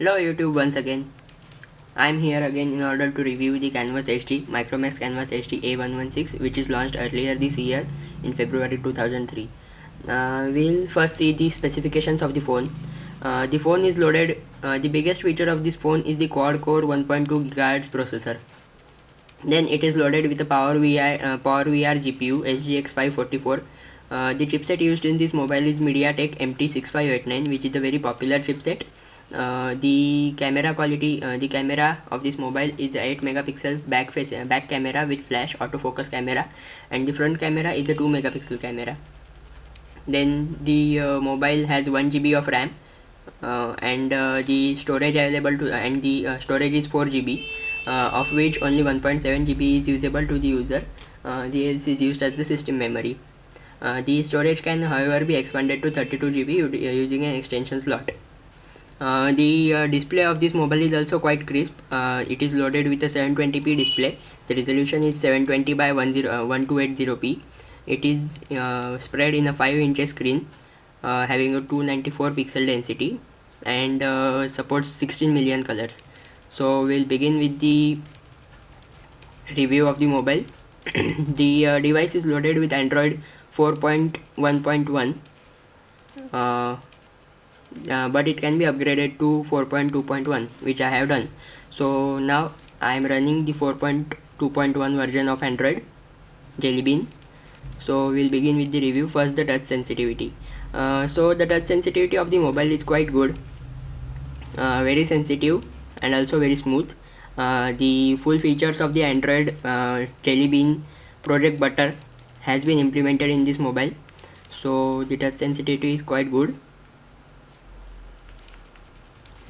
Hello YouTube once again. I'm here again in order to review the Canvas HD Micromax Canvas HD A116, which is launched earlier this year in February 2003. We'll first see the specifications of the phone. The phone is loaded. The biggest feature of this phone is the quad-core 1.2 GHz processor. Then it is loaded with a PowerVR GPU SGX 544. The chipset used in this mobile is MediaTek MT6589, which is a very popular chipset. The camera quality, the camera of this mobile is 8 megapixel back camera with flash autofocus camera, and the front camera is a 2 megapixel camera. Then the mobile has 1 GB of RAM, and the storage available to and the storage is 4 GB, of which only 1.7 GB is usable to the user. The else is used as the system memory. The storage can however be expanded to 32 GB using an extension slot. The display of this mobile is also quite crisp. It is loaded with a 720p display. The resolution is 720 by 1280p. It is spread in a 5-inch screen, having a 294 pixel density, and supports 16 million colors. So we'll begin with the review of the mobile. The device is loaded with Android 4.1.1, but it can be upgraded to 4.2.1, which I have done. So now I am running the 4.2.1 version of Android Jelly Bean. So we'll begin with the review. First, the touch sensitivity. So the touch sensitivity of the mobile is quite good, very sensitive and also very smooth. The full features of the Android Jelly Bean Project Butter has been implemented in this mobile, so the touch sensitivity is quite good.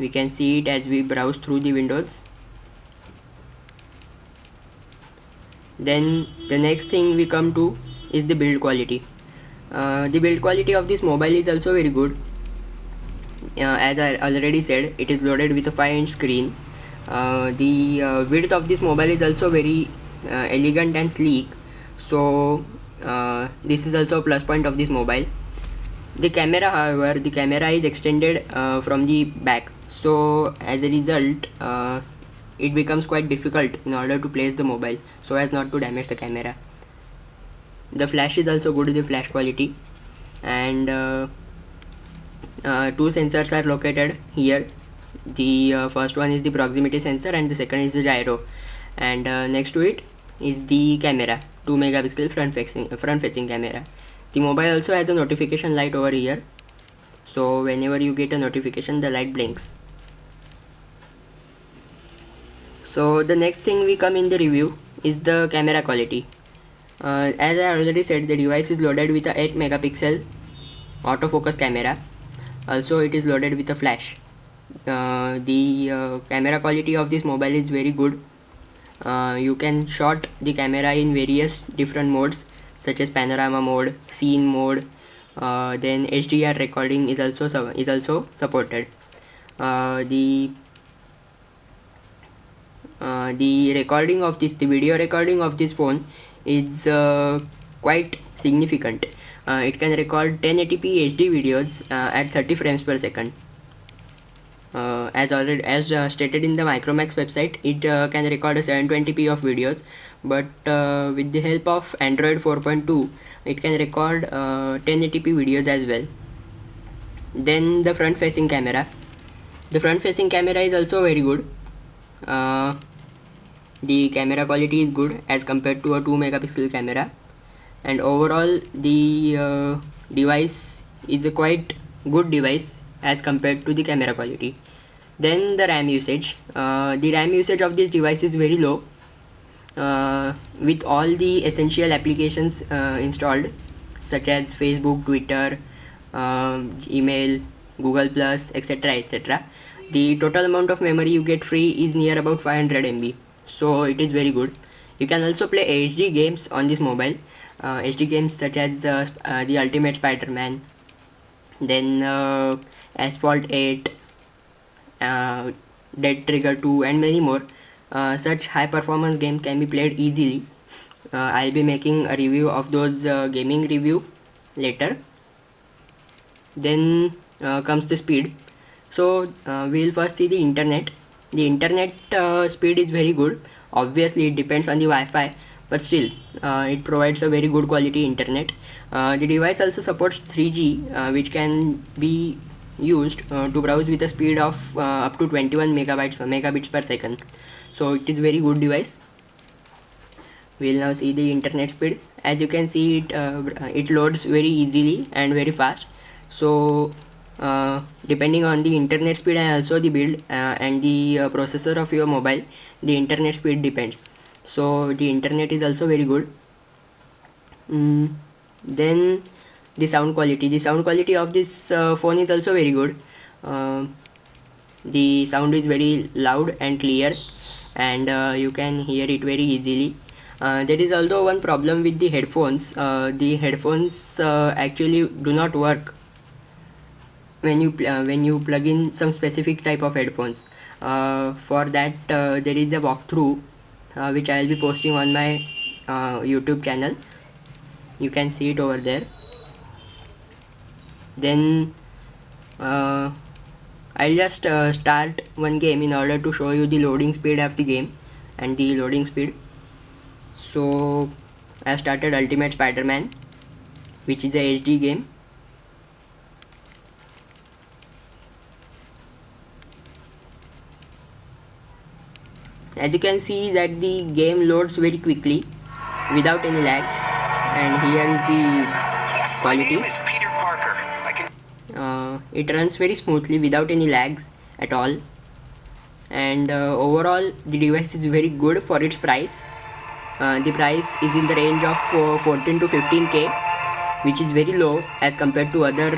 We can see it as we browse through the windows. Then the next thing we come to is the build quality. The build quality of this mobile is also very good. As I already said, it is loaded with a 5-inch screen. The width of this mobile is also very elegant and sleek, so this is also a plus point of this mobile. The camera, however, the camera is extended from the back, so as a result it becomes quite difficult in order to place the mobile so as not to damage the camera. The flash is also good, the flash quality, and two sensors are located here. The first one is the proximity sensor and the second is the gyro, and next to it is the camera, 2 megapixel front facing camera. The mobile also has a notification light over here, so whenever you get a notification the light blinks. So the next thing we come in the review is the camera quality. As I already said, the device is loaded with a 8 megapixel autofocus camera. Also it is loaded with a flash. The camera quality of this mobile is very good. You can shot the camera in various different modes such as panorama mode, scene mode, then HDR recording is also supported. The video recording of this phone is quite significant. It can record 1080p HD videos at 30 frames per second. As stated in the Micromax website, it can record a 720p of videos, but with the help of Android 4.2 it can record 1080p videos as well. Then the front facing camera. The front facing camera is also very good. The camera quality is good as compared to a 2 megapixel camera, and overall the device is a quite good device as compared to the camera quality. Then the RAM usage. The RAM usage of this device is very low, with all the essential applications installed such as Facebook, Twitter, email, Google Plus, etc, etc. The total amount of memory you get free is near about 500 MB, so it is very good. You can also play HD games on this mobile. HD games such as the Ultimate Spider-Man, then Asphalt 8, Dead Trigger 2, and many more. Such high performance games can be played easily. I'll be making a review of those gaming review later. Then comes the speed. So we'll first see the internet. The internet speed is very good. Obviously it depends on the Wi-Fi, but still it provides a very good quality internet. The device also supports 3G, which can be used to browse with a speed of up to 21 megabits per second. So it is very good device. We'll now see the internet speed. As you can see, it loads very easily and very fast. So depending on the internet speed and also the build and the processor of your mobile, the internet speed depends. So the internet is also very good. Then the sound quality of this phone is also very good. The sound is very loud and clear, and you can hear it very easily. There is also one problem with the headphones. The headphones actually do not work when you plug in some specific type of headphones. For that there is a walkthrough which I will be posting on my YouTube channel. You can see it over there. Then I'll just start one game in order to show you the loading speed of the game and the loading speed. So I started Ultimate Spider-Man, which is a HD game. As you can see that the game loads very quickly without any lags, and here is the quality. My name is Peter Parker. It runs very smoothly without any lags at all, and overall the device is very good for its price. The price is in the range of 14 to 15k, which is very low as compared to other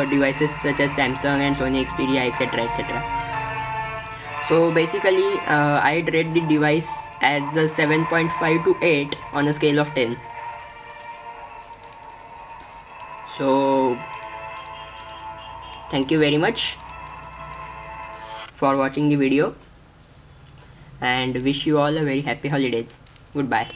devices such as Samsung and Sony Xperia, etc, etc. So basically I'd rate the device as a 7.5 to 8 on a scale of 10. So thank you very much for watching the video, and wish you all a very happy holidays. Goodbye.